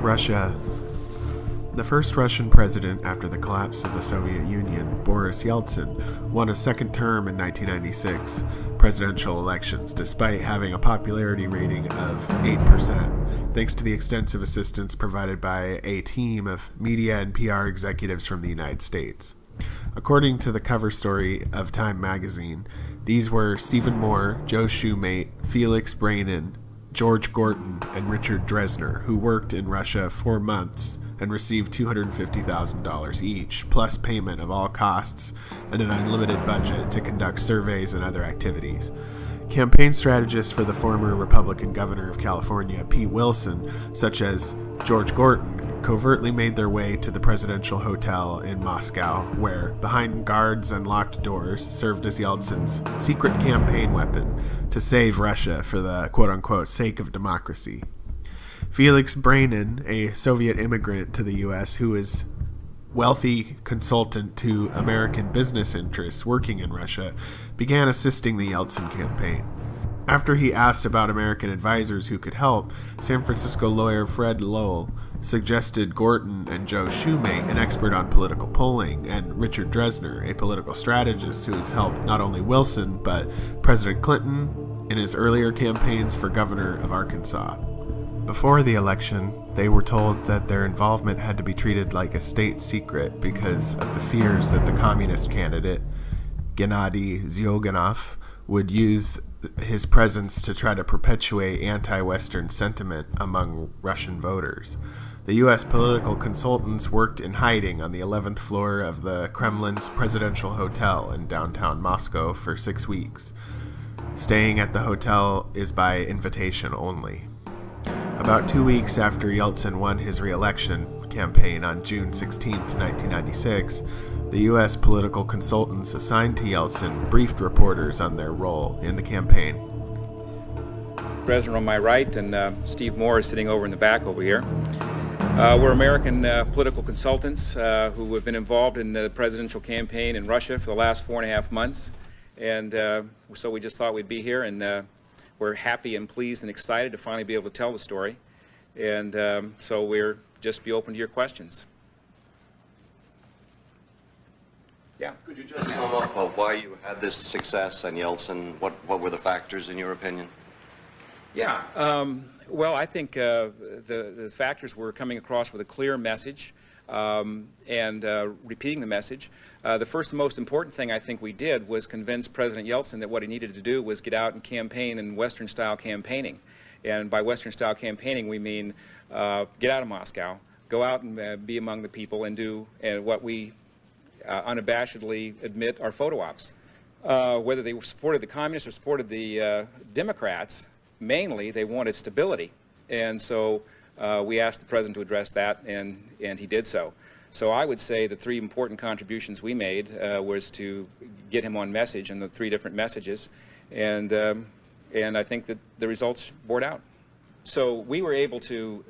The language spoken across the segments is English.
Russia. The first Russian president after the collapse of the Soviet Union, Boris Yeltsin, won a second term in 1996 presidential elections despite having a popularity rating of 8%, thanks to the extensive assistance provided by a team of media and PR executives from the United States. According to the cover story of Time magazine, these were Stephen Moore, Joe Shoemate, Felix Brainin, George Gorton, and Richard Dresner, who worked in Russia 4 months and received $250,000 each, plus payment of all costs and an unlimited budget to conduct surveys and other activities. Campaign strategists for the former Republican governor of California, Pete Wilson, such as George Gorton, covertly made their way to the presidential hotel in Moscow, where, behind guards and locked doors, served as Yeltsin's secret campaign weapon to save Russia for the quote-unquote sake of democracy. Felix Brainin, a Soviet immigrant to the U.S. who is wealthy consultant to American business interests working in Russia, began assisting the Yeltsin campaign. After he asked about American advisors who could help, San Francisco lawyer Fred Lowell suggested Gorton and Joe Shoemate, an expert on political polling, and Richard Dresner, a political strategist who has helped not only Wilson, but President Clinton in his earlier campaigns for governor of Arkansas. Before the election, they were told that their involvement had to be treated like a state secret because of the fears that the communist candidate, Gennady Zyuganov, would use his presence to try to perpetuate anti-Western sentiment among Russian voters. The U.S. political consultants worked in hiding on the 11th floor of the Kremlin's presidential hotel in downtown Moscow for 6 weeks. Staying at the hotel is by invitation only. About 2 weeks after Yeltsin won his re-election campaign on June 16, 1996, the U.S. political consultants assigned to Yeltsin briefed reporters on their role in the campaign. President on my right, and Steve Moore is sitting over in the back over here. We're American political consultants who have been involved in the presidential campaign in Russia for the last 4.5 months. And so we just thought we'd be here, and we're happy and pleased and excited to finally be able to tell the story. And so we're just be open to your questions. Yeah. Could you just sum up why you had this success and Yeltsin? What were the factors in your opinion? Yeah. Well, I think the factors were coming across with a clear message and repeating the message. The first and most important thing I think we did was convince President Yeltsin that what he needed to do was get out and campaign in Western-style campaigning. And by Western-style campaigning, we mean get out of Moscow, go out and be among the people and do what we unabashedly admit are photo ops. Whether they supported the communists or supported the Democrats, mainly they wanted stability. And so we asked the president to address that, and he did so. So I would say the 3 important contributions we made was to get him on message and the 3 different messages, and I think that the results bore out. So we were able to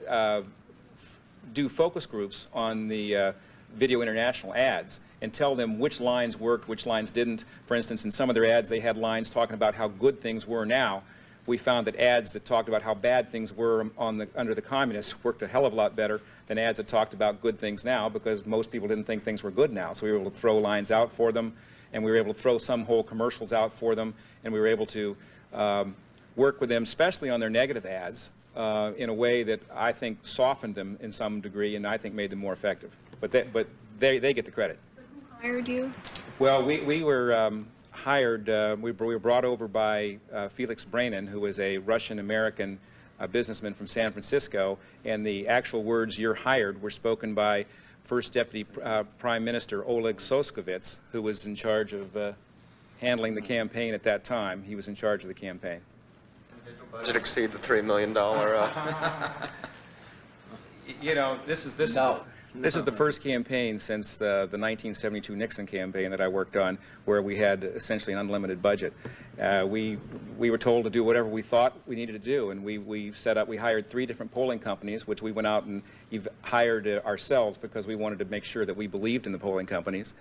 do focus groups on the Video International ads and tell them which lines worked, which lines didn't. For instance, in some of their ads, they had lines talking about how good things were now. We found that ads that talked about how bad things were under the communists worked a hell of a lot better than ads that talked about good things now, because most people didn't think things were good now. So we were able to throw lines out for them, and we were able to throw some whole commercials out for them, and we were able to work with them, especially on their negative ads, in a way that I think softened them in some degree, and I think made them more effective. But they get the credit. Who hired you? Well, we were hired, we were brought over by Felix Brainin, who was a Russian-American businessman from San Francisco, and the actual words "you're hired" were spoken by First Deputy Prime Minister Oleg Soskovitz, who was in charge of handling the campaign at that time. He was in charge of the campaign. Did your budget exceed the $3 million? You know, this is the first campaign since the 1972 Nixon campaign that I worked on, where we had essentially an unlimited budget. We were told to do whatever we thought we needed to do, and we hired 3 different polling companies, which we went out and hired ourselves because we wanted to make sure that we believed in the polling companies.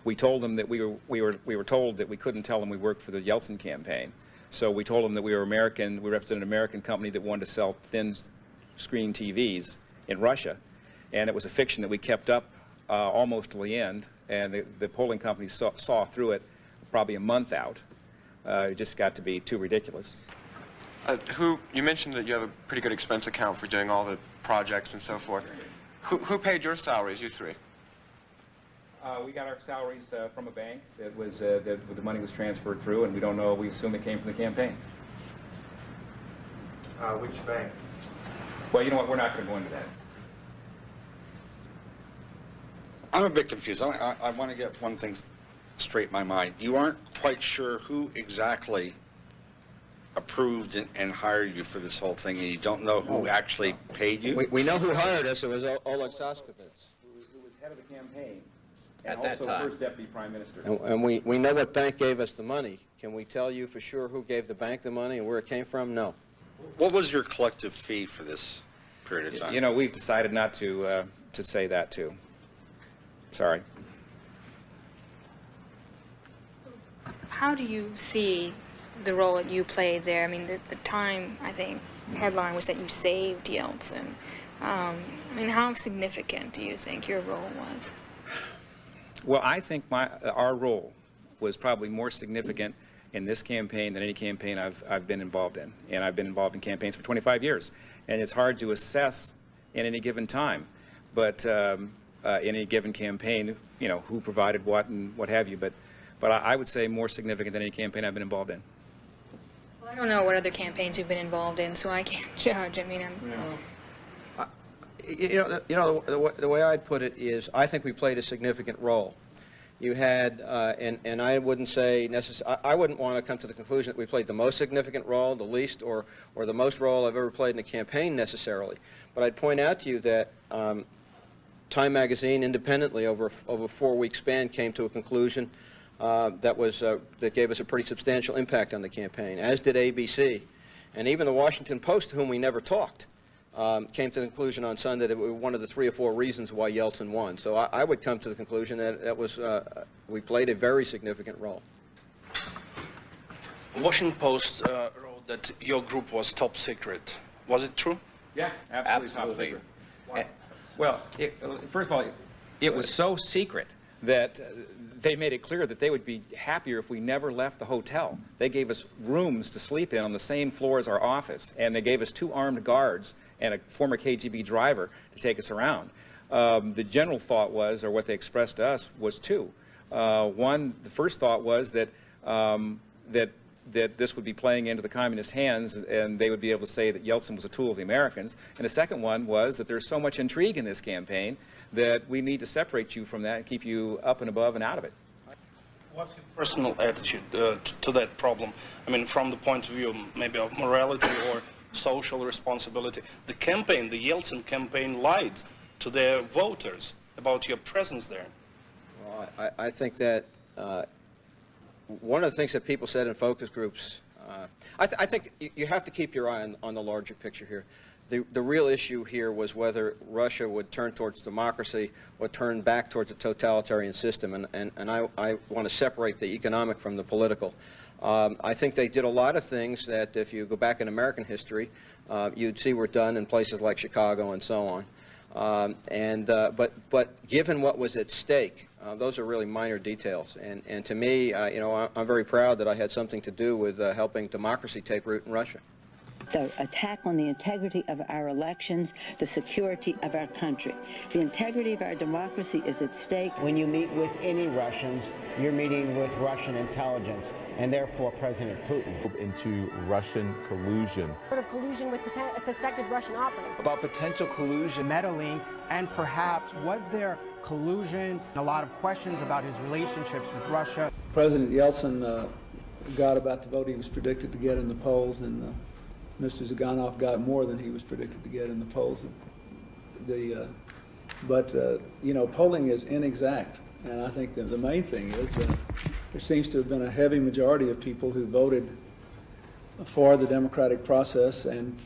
We told them that we were told that we couldn't tell them we worked for the Yeltsin campaign. So we told them that we were American, we represented an American company that wanted to sell thin screen TVs in Russia, and it was a fiction that we kept up almost to the end, and the polling companies saw through it probably a month out. It just got to be too ridiculous. You mentioned that you have a pretty good expense account for doing all the projects and so forth. Who paid your salaries, you three? We got our salaries from a bank that was that the money was transferred through, and we don't know. We assume it came from the campaign. Which bank? Well, you know what? We're not going to go into that. I'm a bit confused. I want to get one thing straight in my mind. You aren't quite sure who exactly approved and hired you for this whole thing, and you don't know who actually paid you? We know who hired us. It was Oleg Soskovitz. Who was head of the campaign, and also first deputy prime minister. And we know what bank gave us the money. Can we tell you for sure who gave the bank the money and where it came from? No. What was your collective fee for this period of time? You know, we've decided not to say that too. Sorry. How do you see the role that you played there? I mean, the Time, I think, headline was that you saved Yeltsin. I mean, how significant do you think your role was? Well, I think our role was probably more significant in this campaign than any campaign I've been involved in. And I've been involved in campaigns for 25 years. And it's hard to assess in any given time. But in any given campaign, you know, who provided what and what have you. But I would say more significant than any campaign I've been involved in. Well, I don't know what other campaigns you've been involved in, so I can't judge. I mean, the way I'd put it is, I think we played a significant role. You had, and I wouldn't say I wouldn't want to come to the conclusion that we played the most significant role, the least, or the most role I've ever played in a campaign necessarily. But I'd point out to you that Time magazine, independently over a 4-week span, came to a conclusion that gave us a pretty substantial impact on the campaign, as did ABC. And even the Washington Post, to whom we never talked, came to the conclusion on Sunday that it was one of the 3 or 4 reasons why Yeltsin won. So I would come to the conclusion that we played a very significant role. Washington Post wrote that your group was top secret. Was it true? Yeah, absolutely. Top secret. Well, first of all, it was so secret that they made it clear that they would be happier if we never left the hotel. They gave us rooms to sleep in on the same floor as our office, and they gave us 2 armed guards and a former KGB driver to take us around. The general thought was, or what they expressed to us, was 2. One, the first thought was that that this would be playing into the communist hands, and they would be able to say that Yeltsin was a tool of the Americans. And the second one was that there's so much intrigue in this campaign that we need to separate you from that and keep you up and above and out of it. What's your personal attitude to that problem? I mean, from the point of view maybe of morality or social responsibility. The campaign, the Yeltsin campaign, lied to their voters about your presence there. Well, I think that one of the things that people said in focus groups, I think you have to keep your eye on the larger picture here. The real issue here was whether Russia would turn towards democracy or turn back towards a totalitarian system, and I want to separate the economic from the political. I think they did a lot of things that, if you go back in American history, you'd see were done in places like Chicago and so on. But given what was at stake, those are really minor details. And to me, I'm very proud that I had something to do with helping democracy take root in Russia. The attack on the integrity of our elections, the security of our country. The integrity of our democracy is at stake. When you meet with any Russians, you're meeting with Russian intelligence, and therefore President Putin. Into Russian collusion. Sort of collusion with suspected Russian operatives. About potential collusion, meddling, and perhaps was there collusion? A lot of questions about his relationships with Russia. President Yeltsin got about the vote he was predicted to get in the polls, and Mr. Zyuganov got more than he was predicted to get in the polls. But polling is inexact, and I think that the main thing is that there seems to have been a heavy majority of people who voted for the democratic process and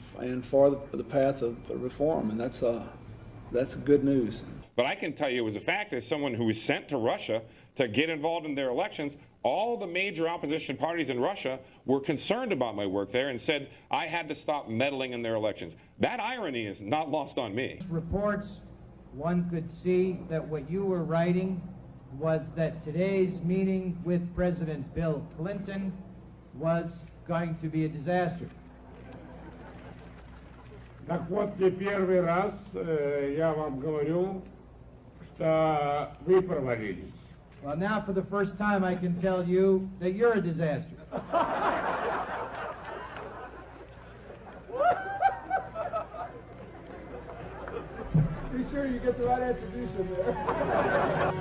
for the path of reform, and that's good news. But I can tell you as a fact, as someone who was sent to Russia to get involved in their elections, all the major opposition parties in Russia were concerned about my work there and said I had to stop meddling in their elections. That irony is not lost on me. Reports, one could see that what you were writing was that today's meeting with President Bill Clinton was going to be a disaster. Так вот, не первый раз я вам говорю, что вы провалились. Well, now for the first time I can tell you that you're a disaster. Be sure you get the right attribution there.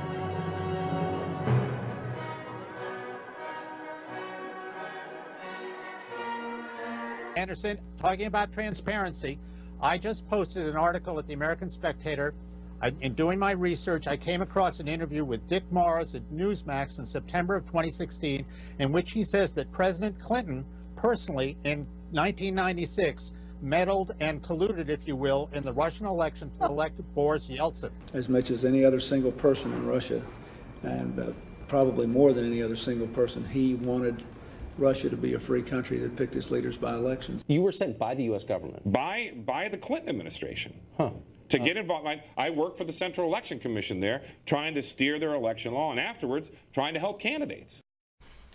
Anderson, talking about transparency, I just posted an article at the American Spectator. In doing my research, I came across an interview with Dick Morris at Newsmax in September of 2016, in which he says that President Clinton personally in 1996 meddled and colluded, if you will, in the Russian election to elect Boris Yeltsin. As much as any other single person in Russia, and probably more than any other single person, he wanted Russia to be a free country that picked its leaders by elections. You were sent by the U.S. government? By the Clinton administration. To get involved. I worked for the Central Election Commission there, trying to steer their election law, and afterwards trying to help candidates.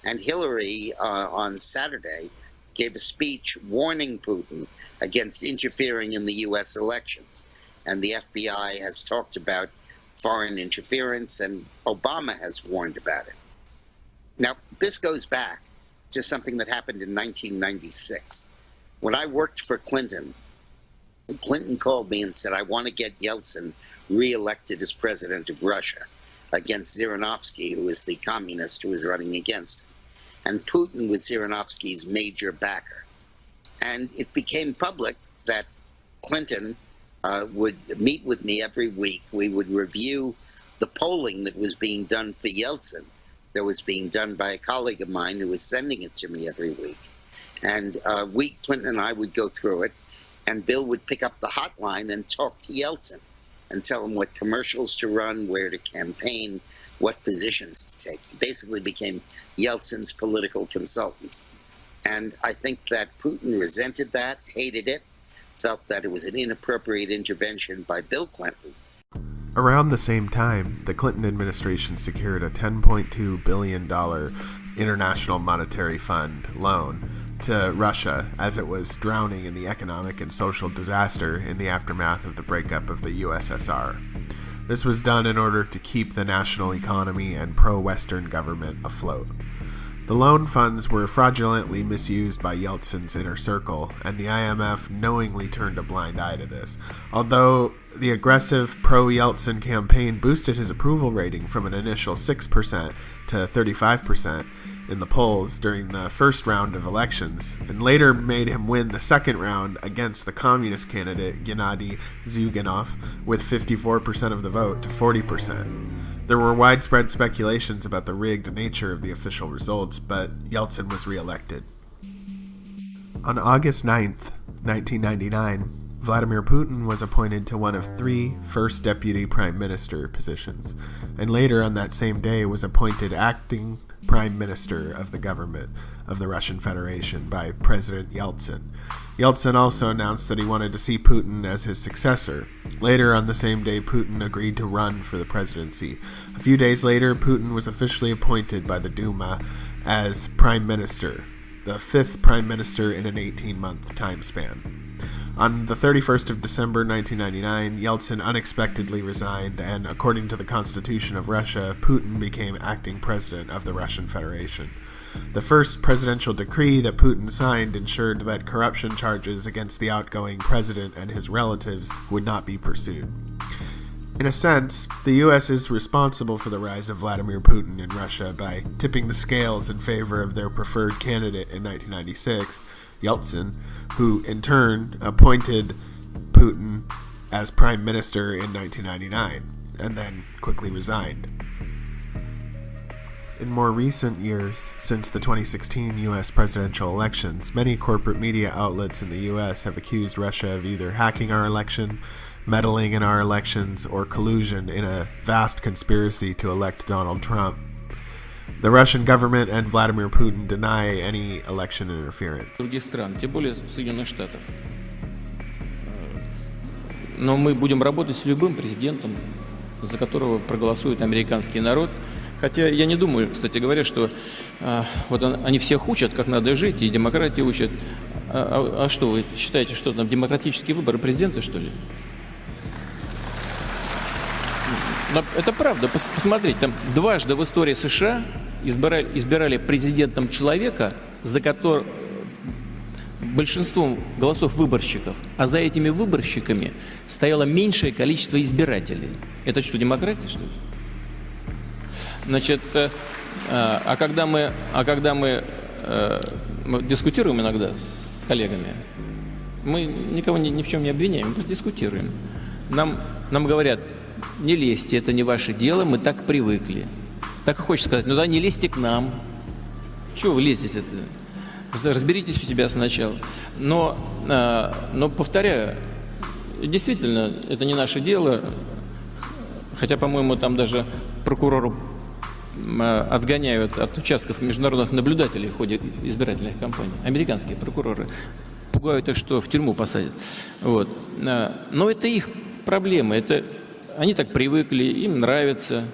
And Hillary, on Saturday, gave a speech warning Putin against interfering in the U.S. elections. And the FBI has talked about foreign interference, and Obama has warned about it. Now, this goes back to something that happened in 1996. When I worked for Clinton, Clinton called me and said, I want to get Yeltsin reelected as president of Russia against Zhirinovsky, who was the communist who was running against him. And Putin was Zhirinovsky's major backer. And it became public that Clinton would meet with me every week. We would review the polling that was being done for Yeltsin, that was being done by a colleague of mine who was sending it to me every week. And Clinton and I would go through it, and Bill would pick up the hotline and talk to Yeltsin and tell him what commercials to run, where to campaign, what positions to take. He basically became Yeltsin's political consultant. And I think that Putin resented that, hated it, felt that it was an inappropriate intervention by Bill Clinton. Around the same time, the Clinton administration secured a $10.2 billion International Monetary Fund loan to Russia as it was drowning in the economic and social disaster in the aftermath of the breakup of the USSR. This was done in order to keep the national economy and pro-Western government afloat. The loan funds were fraudulently misused by Yeltsin's inner circle, and the IMF knowingly turned a blind eye to this. Although the aggressive pro-Yeltsin campaign boosted his approval rating from an initial 6% to 35% in the polls during the first round of elections, and later made him win the second round against the communist candidate Gennady Zyuganov with 54% of the vote to 40%. There were widespread speculations about the rigged nature of the official results, but Yeltsin was reelected. On August 9th, 1999, Vladimir Putin was appointed to one of 3 first deputy prime minister positions, and later on that same day was appointed acting prime minister of the government of the Russian Federation by President Yeltsin. Yeltsin also announced that he wanted to see Putin as his successor. Later on the same day, Putin agreed to run for the presidency. A few days later, Putin was officially appointed by the Duma as prime minister, the 5th prime minister in an 18-month time span. On the 31st of December 1999, Yeltsin unexpectedly resigned, and according to the Constitution of Russia, Putin became acting president of the Russian Federation. The first presidential decree that Putin signed ensured that corruption charges against the outgoing president and his relatives would not be pursued. In a sense, the U.S. is responsible for the rise of Vladimir Putin in Russia by tipping the scales in favor of their preferred candidate in 1996, Yeltsin, who in turn appointed Putin as prime minister in 1999, and then quickly resigned. In more recent years, since the 2016 U.S. presidential elections, many corporate media outlets in the U.S. have accused Russia of either hacking our election, meddling in our elections, or collusion in a vast conspiracy to elect Donald Trump. The Russian government and Vladimir Putin deny any election interference. Других стран, тем более Соединенных Штатов. Но мы будем работать с любым президентом, за которого проголосует американский народ. Хотя я не думаю, кстати говоря, что вот они всех учат, как надо жить, и демократии учат. А что, вы считаете, что там демократические выборы президента, что ли? Это правда. Посмотрите, там дважды в истории США избирали президентом человека, за которым большинством голосов выборщиков, а за этими выборщиками стояло меньшее количество избирателей. Это что, демократия, что ли? Значит, когда мы дискутируем иногда с коллегами, мы никого ни в чем не обвиняем, мы дискутируем. Нам говорят: не лезьте, это не ваше дело, мы так привыкли. Так и хочется сказать: ну да, не лезьте к нам. Чего вы лезете-то? Разберитесь у себя сначала. Но повторяю, действительно, это не наше дело. Хотя, по-моему, там даже прокурору отгоняют от участков международных наблюдателей в ходе избирательных кампаний. Американские прокуроры пугают их, что в тюрьму посадят. Вот. Но это их проблемы. Они так привыкли, им нравится.